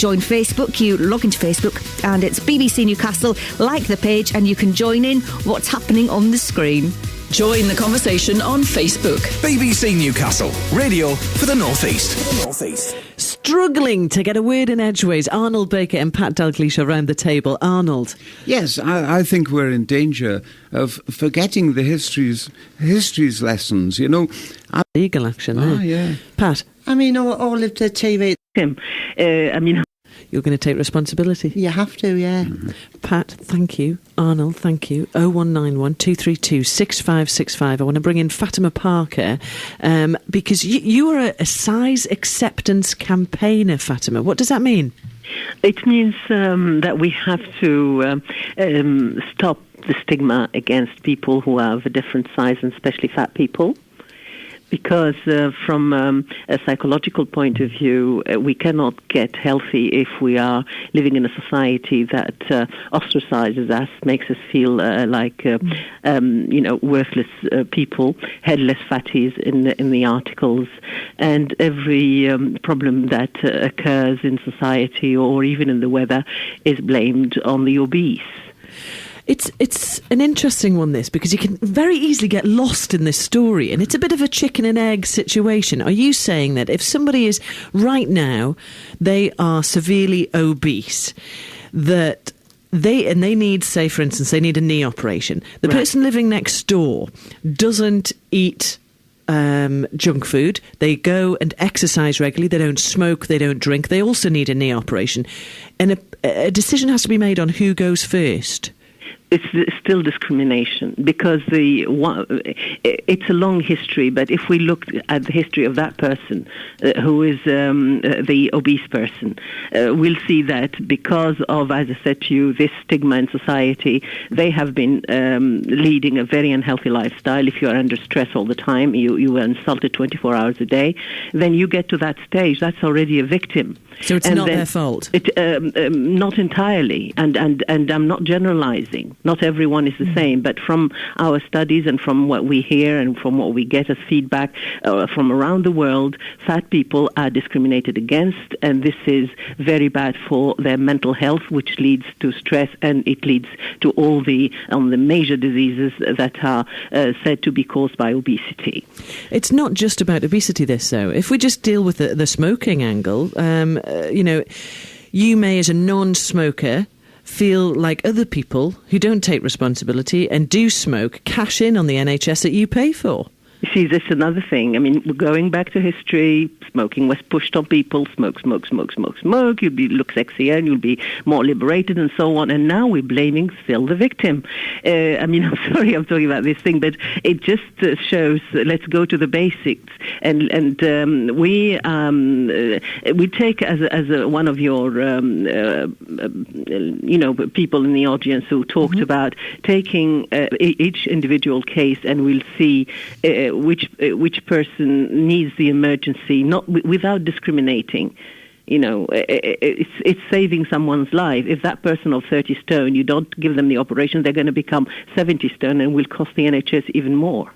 join Facebook. You log into Facebook and it's BBC Newcastle. Like the page and you can join in what's happening on the screen. Join the conversation on Facebook. BBC Newcastle, radio for the North East. Struggling to get a word in edgeways. Arnold Baker and Pat Dalgleish around the table. Arnold. Yes, I think we're in danger of forgetting the history's lessons, you know. Legal action, yeah. Pat. I mean, all of the TV. You're going to take responsibility. You have to, yeah. Pat, thank you. Arnold, thank you. 0191 232 6565. I want to bring in Fatima Parker because you are a size acceptance campaigner, Fatima. What does that mean? It means that we have to stop the stigma against people who have a different size, and especially fat people. Because from a psychological point of view, we cannot get healthy if we are living in a society that ostracizes us, makes us feel like worthless people, headless fatties in the articles, and every problem that occurs in society or even in the weather is blamed on the obese. It's an interesting one, this, because you can very easily get lost in this story, and it's a bit of a chicken and egg situation. Are you saying that if somebody is, right now, they are severely obese, that they need, say, for instance, they need a knee operation. The person living next door doesn't eat junk food. They go and exercise regularly. They don't smoke. They don't drink. They also need a knee operation. And a decision has to be made on who goes first. It's still discrimination because it's a long history. But if we look at the history of that person who is the obese person, we'll see that because of, as I said to you, this stigma in society, they have been leading a very unhealthy lifestyle. If you are under stress all the time, you are insulted 24 hours a day, then you get to that stage. That's already a victim. So it's not their fault? Not entirely. And I'm not generalizing. Not everyone is the same. But from our studies and from what we hear and from what we get as feedback from around the world, fat people are discriminated against. And this is very bad for their mental health, which leads to stress. And it leads to all the major diseases that are said to be caused by obesity. It's not just about obesity, this, though. If we just deal with the smoking angle, you may, as a non-smoker, feel like other people who don't take responsibility and do smoke cash in on the NHS that you pay for. You see, that's another thing. I mean, going back to history, smoking was pushed on people. Smoke. You'll look sexier and you'll be more liberated and so on. And now we're blaming still the victim. I'm sorry I'm talking about this thing, but it just shows, let's go to the basics. And we take as one of your, people in the audience who talked about taking each individual case, and we'll see which person needs the emergency, not without discriminating. It's saving someone's life. If that person of 30 stone, you don't give them the operation, they're going to become 70 stone and will cost the NHS even more.